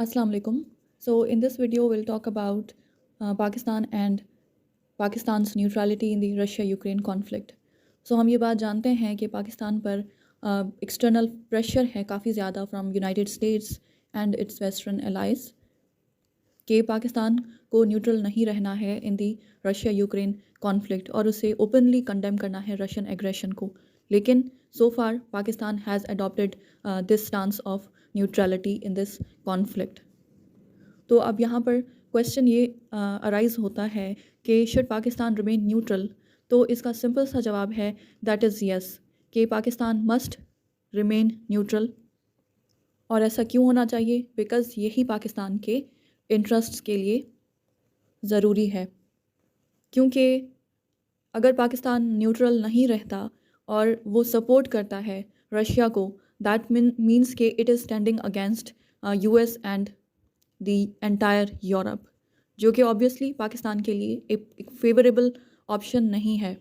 Assalamu alaikum. So in this video we'll talk about Pakistan and Pakistan's neutrality in the Russia-Ukraine conflict. So हम ये बात जानते हैं कि पाकिस्तान पर एक्सटर्नल प्रेशर है काफ़ी ज़्यादा from United States and it's western allies कि पाकिस्तान को न्यूट्रल नहीं रहना है इन दी रशिया यूक्रेन कॉन्फ्लिक्ट और उसे ओपनली कंडेम करना है रशियन एग्रेशन को। लेकिन so far Pakistan has adopted this stance of neutrality in this conflict. तो अब यहाँ पर क्वेश्चन ये अराइज होता है कि शुड पाकिस्तान रिमेन न्यूट्रल। तो इसका सिंपल सा जवाब है दैट इज़ यस, कि पाकिस्तान मस्ट रिमेन न्यूट्रल। और ऐसा क्यों होना चाहिए? बिकॉज़ यही पाकिस्तान के इंटरेस्ट्स के लिए ज़रूरी है। क्योंकि अगर पाकिस्तान न्यूट्रल नहीं रहता और वो सपोर्ट करता है रशिया को, दैट मीन्स के it is standing against US and the entire Europe, जो कि ऑब्वियसली पाकिस्तान के लिए एक फेवरेबल ऑप्शन नहीं है,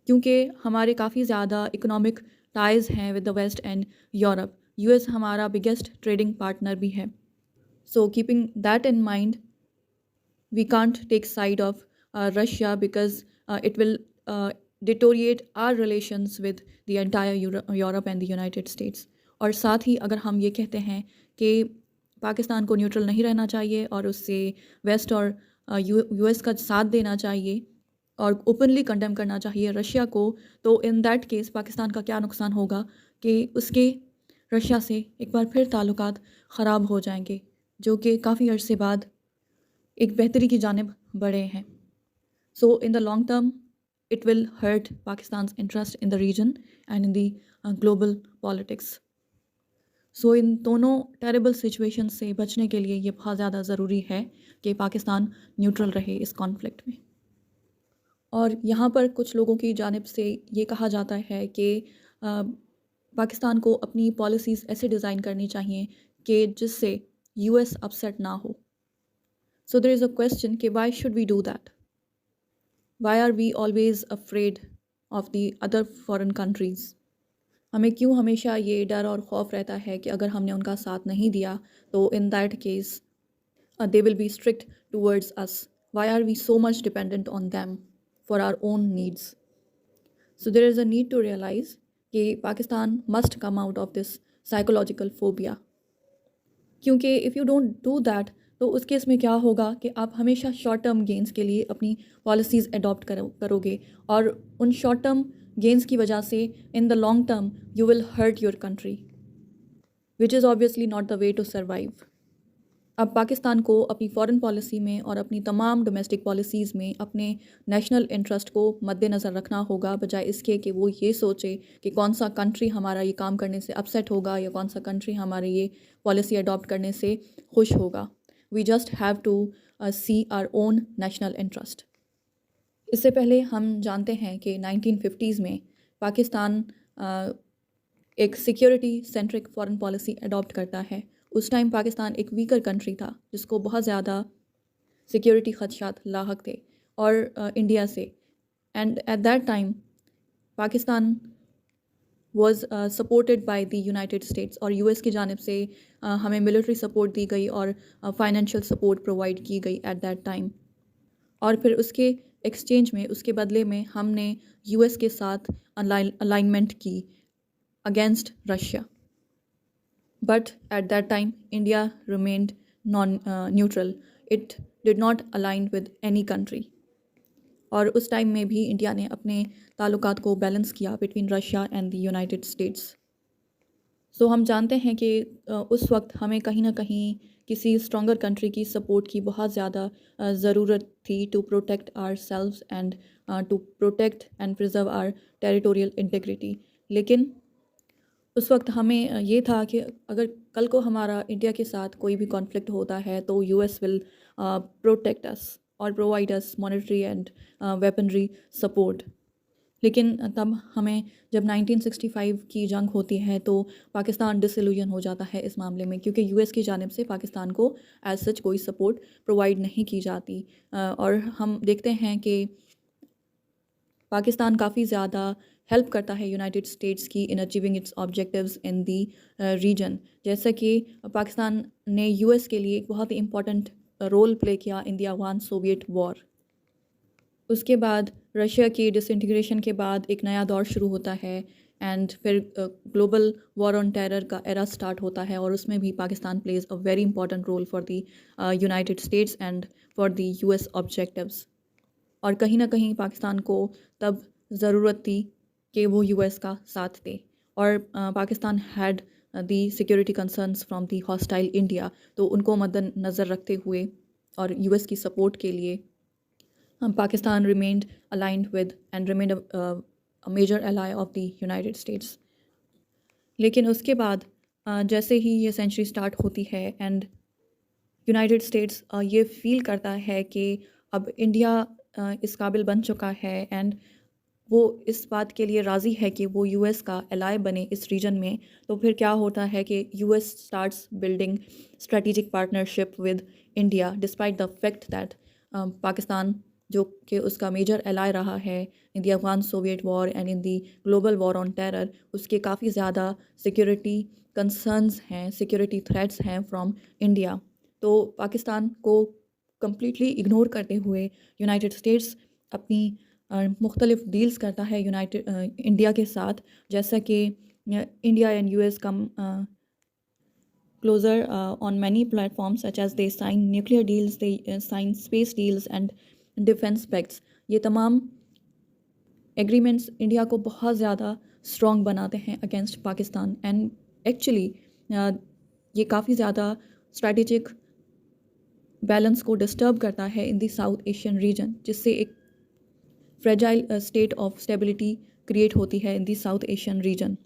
क्योंकि हमारे काफ़ी ज़्यादा इकोनॉमिक टाइज़ हैं with the West and Europe. US हमारा बिगेस्ट ट्रेडिंग पार्टनर भी है। So keeping that in mind, we can't take side of Russia because it will deteriorate our relations with the entire Europe and the United States. और साथ ही अगर हम ये कहते हैं कि पाकिस्तान को न्यूट्रल नहीं रहना चाहिए और उससे वेस्ट और यूएस का साथ देना चाहिए और ओपनली कंडेम करना चाहिए रशिया को, तो इन दैट केस पाकिस्तान का क्या नुकसान होगा कि उसके रशिया से एक बार फिर ताल्लुकात ख़राब हो जाएंगे, जो कि काफ़ी अरसे बाद एक बेहतरी की जानिब बढ़े हैं। So in the long term it will hurt Pakistan interest in the region and in the global politics. So इन दोनों टेरेबल सिचुएशन से बचने के लिए ये बहुत ज़्यादा ज़रूरी है कि पाकिस्तान न्यूट्रल रहे इस कॉन्फ्लिक्ट में। और यहाँ पर कुछ लोगों की जानिब से ये कहा जाता है कि पाकिस्तान को अपनी पॉलिसीज़ ऐसे डिज़ाइन करनी चाहिए कि जिससे यूएस अपसेट ना हो। So there is a question कि why should we do that? Why are we always afraid of the other foreign countries? हमें क्यों हमेशा ये डर और खौफ रहता है कि अगर हमने उनका साथ नहीं दिया तो in that case they will be strict towards us. Why are we so much dependent on them for our own needs? So there is a need to realize कि Pakistan must come out of this psychological phobia. क्योंकि if you don't do that तो उस case में क्या होगा कि आप हमेशा शॉर्ट टर्म गेंस के लिए अपनी पॉलिसीज़ अडॉप्ट करोगे और उन शॉर्ट टर्म गेंस की वजह से in the long term you will hurt your country, which is obviously not the way to survive. अब पाकिस्तान को अपनी फॉरेन पॉलिसी में और अपनी तमाम डोमेस्टिक पॉलिसीज़ में अपने नेशनल इंटरेस्ट को मद्देनज़र रखना होगा, बजाय इसके कि वो ये सोचे कि कौन सा कंट्री हमारा ये काम करने से अपसेट होगा या कौन सा कंट्री हमारे ये पॉलिसी अडॉप्ट करने से खुश होगा। We just have to see our own national interest. इससे पहले हम जानते हैं कि 1950s में पाकिस्तान एक security centric foreign policy adopt करता है। उस टाइम पाकिस्तान एक वीकर कंट्री था जिसको बहुत ज़्यादा सिक्योरिटी खदशात लाहक थे और इंडिया से। And at that time Pakistan was supported by the United states और यूएस की जानिब से हमें मिलिट्री सपोर्ट दी गई और फाइनेंशियल सपोर्ट प्रोवाइड की गई एट दैट टाइम। और फिर उसके एक्सचेंज में, उसके बदले में हमने यूएस के साथ अलाइनमेंट की against Russia. But at that time, India remained neutral. It did not align with any country. और उस टाइम में भी इंडिया ने अपने ताल्लुकात को बैलेंस किया between Russia and the United States. So हम जानते हैं कि उस वक्त हमें कहीं ना कहीं किसी स्ट्रॉन्गर कंट्री की सपोर्ट की बहुत ज़्यादा ज़रूरत थी to protect ourselves and to protect and preserve our territorial integrity. लेकिन उस वक्त हमें ये था कि अगर कल को हमारा इंडिया के साथ कोई भी कॉन्फ्लिक्ट होता है तो यूएस विल प्रोटेक्ट अस और provide us monetary and weaponry support. लेकिन तब हमें जब 1965 की जंग होती है तो पाकिस्तान डिसइल्यूजन हो जाता है इस मामले में, क्योंकि यूएस की जानिब से पाकिस्तान को एज सच कोई सपोर्ट प्रोवाइड नहीं की जाती। और हम देखते हैं कि पाकिस्तान काफ़ी ज़्यादा हेल्प करता है यूनाइटेड स्टेट्स की in achieving its objectives in the region. जैसा कि पाकिस्तान ने यूएस के लिए एक बहुत ही इम्पोर्टेंट रोल प्ले किया in the Afghan Soviet war. उसके बाद रशिया की डिसइंटीग्रेशन के बाद एक नया दौर शुरू होता है एंड फिर ग्लोबल वॉर ऑन टेरर का एरा स्टार्ट होता है और उसमें भी Pakistan plays a very important role for the United States and for the US objectives. और कहीं ना कहीं पाकिस्तान को तब ज़रूरत थी कि वो यूएस का साथ दे। और Pakistan had the security concerns from the hostile India, तो उनको मद्देनज़र रखते हुए और यूएस की सपोर्ट के लिए Pakistan remained aligned with and remained a major ally of the United States. लेकिन उसके बाद जैसे ही ये सेंचुरी स्टार्ट होती है एंड यूनाइटेड स्टेट्स ये फील करता है कि अब इंडिया इस काबिल बन चुका है एंड वो इस बात के लिए राज़ी है कि वो यूएस का एलाय बने इस रीजन में, तो फिर क्या होता है कि US starts building strategic partnership with India despite the fact that Pakistan जो कि उसका मेजर एलाय रहा है in the Afghan Soviet war and in the global war on terror, उसके काफ़ी ज़्यादा सिक्योरिटी कंसर्न्स हैं, सिक्योरिटी थ्रेट्स हैं फ्रॉम इंडिया। तो पाकिस्तान को कम्प्लीटली इग्नोर करते हुए यूनाइटेड स्टेट्स अपनी मुख्तलिफ डील्स करता है इंडिया के साथ, जैसा कि India and US come closer on many platforms such as they sign nuclear deals, they sign space deals and defense pacts। ये तमाम एग्रीमेंट्स इंडिया को बहुत ज़्यादा स्ट्रॉन्ग बनाते हैं अगेंस्ट पाकिस्तान एंड एक्चुअली ये काफ़ी ज़्यादा स्ट्रेटेजिक बैलेंस को डिस्टर्ब करता है इन दी साउथ एशियन रीजन, जिससे एक fragile state of stability create होती है इन दी साउथ एशियन रीजन।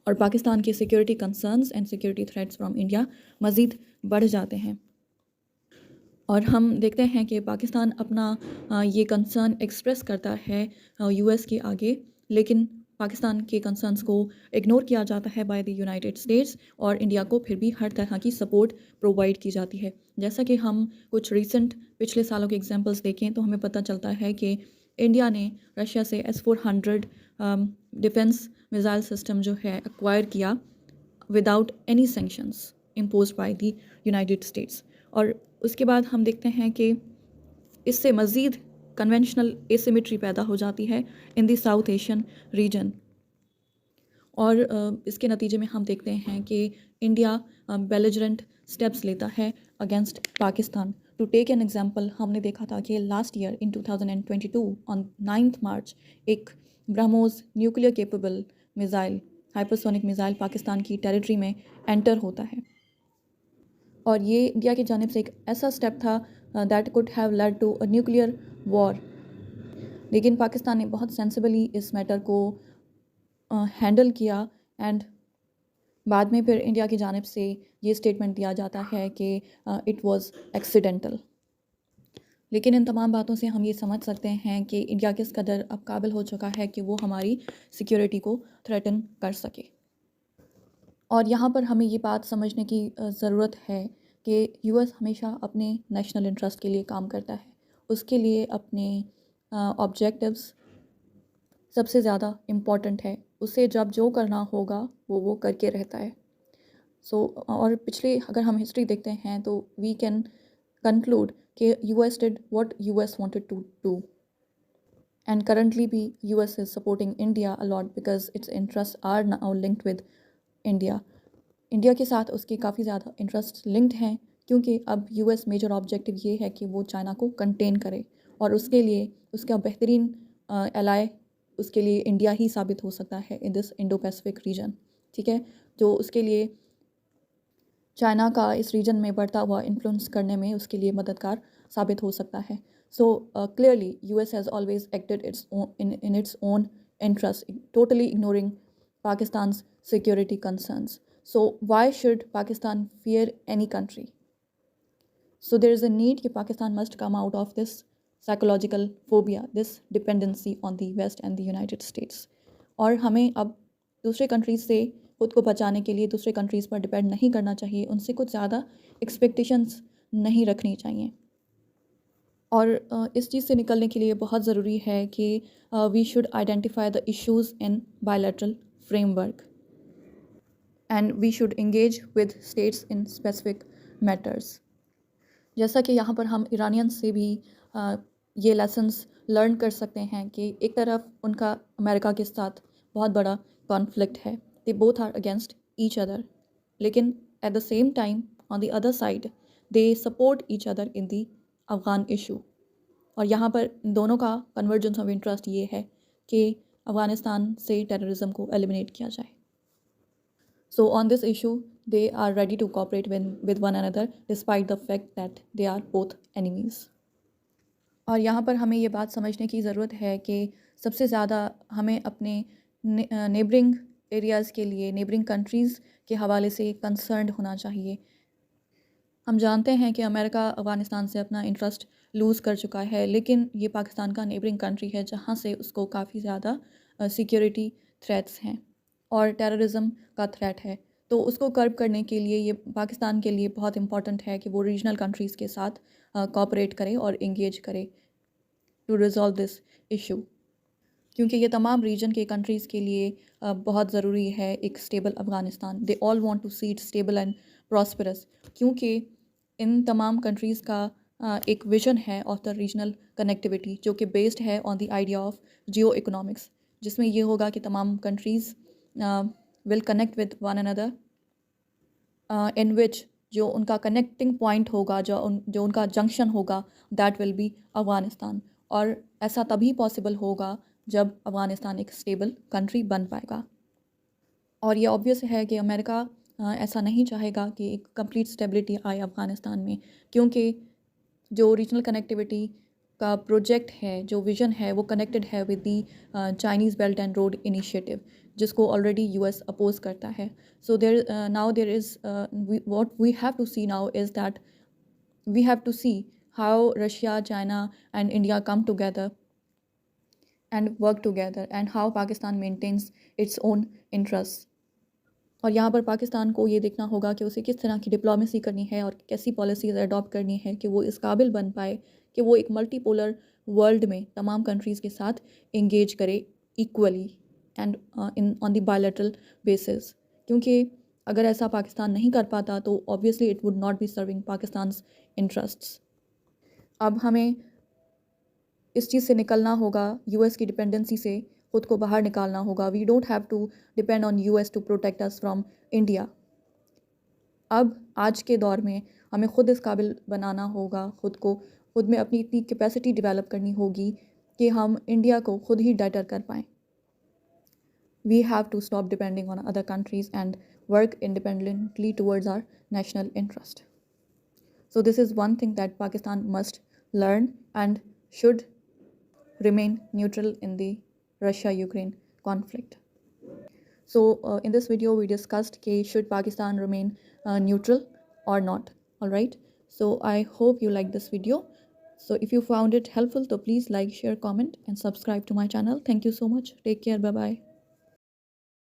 और पाकिस्तान के security concerns and security threats from India मज़ीद बढ़ जाते हैं। और हम देखते हैं कि पाकिस्तान अपना ये कंसर्न एक्सप्रेस करता है यूएस के आगे, लेकिन पाकिस्तान के कंसर्न्स को इग्नोर किया जाता है बाय द यूनाइटेड स्टेट्स और इंडिया को फिर भी हर तरह की सपोर्ट प्रोवाइड की जाती है। जैसा कि हम कुछ रिसेंट पिछले सालों के एग्जांपल्स देखें तो हमें पता चलता है कि इंडिया ने रशिया से S-400 डिफेंस मिसाइल सिस्टम जो है एक्वायर किया without any sanctions imposed by the United states. और उसके बाद हम देखते हैं कि इससे मज़ीद कन्वेंशनल एसिमेट्री पैदा हो जाती है in the south Asian region. और इसके नतीजे में हम देखते हैं कि इंडिया बेलिजरेंट स्टेप्स लेता है against Pakistan. To take an example, हमने देखा था कि last year in 2022 on 9 March एक BrahMos nuclear capable missile, hypersonic missile Pakistan की टेरिटरी में एंटर होता है। और ये इंडिया की जानिब से एक ऐसा स्टेप था that could have led to a nuclear war, लेकिन पाकिस्तान ने बहुत सेंसिबली इस मैटर को हैंडल किया एंड बाद में फिर इंडिया की जानिब से ये स्टेटमेंट दिया जाता है कि इट वाज एक्सीडेंटल। लेकिन इन तमाम बातों से हम ये समझ सकते हैं कि इंडिया किस कदर अब काबिल हो चुका है कि वो हमारी सिक्योरिटी को थ्रेटन कर सके। और यहाँ पर हमें ये बात समझने की ज़रूरत है कि यूएस हमेशा अपने नेशनल इंटरेस्ट के लिए काम करता है, उसके लिए अपने ऑब्जेक्टिव्स सबसे ज़्यादा इम्पॉर्टेंट है, उसे जब जो करना होगा वो करके रहता है। और पिछले अगर हम हिस्ट्री देखते हैं तो वी कैन कंक्लूड कि US did what US wanted to do and currently भी US is supporting India a lot because its interest are now linked with India. India के साथ उसके काफ़ी ज़्यादा इंटरेस्ट लिंक्ड हैं क्योंकि अब यूएस मेजर ऑब्जेक्टिव ये है कि वो चाइना को कंटेन करे और उसके लिए उसका बेहतरीन एलाय उसके लिए इंडिया ही साबित हो सकता है in this Indo Pacific region. ठीक है, जो उसके लिए चाइना का इस रीजन में बढ़ता हुआ इन्फ्लुएंस करने में उसके लिए मददगार साबित हो सकता है। So clearly US has always acted in its own interest, totally ignoring Pakistan's security concerns. So why should Pakistan fear any country? So there is a need that Pakistan must come out of this psychological phobia, this dependency on the West and the United States. और हमें अब दूसरे countries से खुद को बचाने के लिए दूसरे कंट्रीज़ पर डिपेंड नहीं करना चाहिए, उनसे कुछ ज़्यादा एक्सपेक्टेशंस नहीं रखनी चाहिए। और इस चीज़ से निकलने के लिए बहुत ज़रूरी है कि we should identify the issues in bilateral framework and we should engage with states in specific matters. जैसा कि यहाँ पर हम ईरानियन से भी ये लेसन्स लर्न कर सकते हैं कि एक तरफ उनका अमेरिका के साथ बहुत बड़ा कॉन्फ्लिक्ट है, they both are against each other, लेकिन at the same time on the other side they support each other in the Afghan issue. और यहाँ पर इन दोनों का कन्वर्जेंस ऑफ इंटरेस्ट ये है कि अफ़गानिस्तान से टेररिज्म को एलिमिनेट किया जाए। So on this issue, they are ready to cooperate with one another despite the fact that they are both enemies. और यहाँ पर हमें ये बात समझने की ज़रूरत है कि सबसे ज़्यादा हमें अपने नेबरिंग एरियाज़ के लिए, नेबरिंग कंट्रीज़ के हवाले से कंसर्न्ड होना चाहिए। हम जानते हैं कि अमेरिका अफ़गानिस्तान से अपना इंटरेस्ट लूज़ कर चुका है, लेकिन ये पाकिस्तान का नेबरिंग कंट्री है जहाँ से उसको काफ़ी ज़्यादा सिक्योरिटी थ्रेट्स हैं और टेररिज्म का थ्रेट है। तो उसको कर्ब करने के लिए ये पाकिस्तान के लिए बहुत इंपॉर्टेंट है कि वो रीजनल कंट्रीज़ के साथ कोऑपरेट करे और इंगेज करे टू रिजॉल्व दिस इशू, क्योंकि ये तमाम रीजन के कंट्रीज़ के लिए बहुत ज़रूरी है एक stable Afghanistan. They all want to see it stable and prosperous, क्योंकि इन तमाम कंट्रीज़ का एक विजन है ऑफ द रीजनल कनेक्टिविटी जो कि बेस्ड है on the idea of geo economics, जिसमें ये होगा कि तमाम countries will connect with one another in which जो उनका कनेक्टिंग पॉइंट होगा, जो उनका जंक्शन होगा, दैट विल बी अफ़गानिस्तान। और ऐसा तभी पॉसिबल होगा जब अफ़गानिस्तान एक स्टेबल कंट्री बन पाएगा। और ये ऑब्वियस है कि अमेरिका ऐसा नहीं चाहेगा कि एक कंप्लीट स्टेबिलिटी आए अफ़गानिस्तान में, क्योंकि जो रीजनल कनेक्टिविटी का प्रोजेक्ट है, जो विज़न है, वो कनेक्टेड है with the Chinese Belt and Road Initiative, जिसको ऑलरेडी यूएस अपोज करता है। So there now there is what we have to see now is that we have to see how Russia, China and India come together and work together and how Pakistan maintains its own interest. और यहाँ पर पाकिस्तान को ये देखना होगा कि उसे किस तरह की डिप्लोमेसी करनी है और कैसी पॉलिसीज़ अडॉप्ट करनी है कि वो इस काबिल बन पाए कि वो एक मल्टीपोलर वर्ल्ड में तमाम कंट्रीज़ के साथ इंगेज करे equally and in on the bilateral basis. क्योंकि अगर ऐसा पाकिस्तान नहीं कर पाता तो obviously it would not be serving Pakistan's interests. अब हमें इस चीज़ से निकलना होगा, यूएस की डिपेंडेंसी से ख़ुद को बाहर निकालना होगा। We don't have to depend on US to protect us from India. अब आज के दौर में हमें ख़ुद इस काबिल बनाना होगा, ख़ुद में अपनी इतनी कैपेसिटी डेवलप करनी होगी कि हम इंडिया को ख़ुद ही डटर कर पाएँ। We have to stop depending on other countries and work independently towards our national interest. So this is one thing that Pakistan must learn and should remain neutral in the Russia-Ukraine conflict. So in this video we discussed should Pakistan remain neutral or not. All right. So I hope you liked this video. So if you found it helpful, so please like, share, comment and subscribe to my channel. Thank you so much. Take care. Bye bye.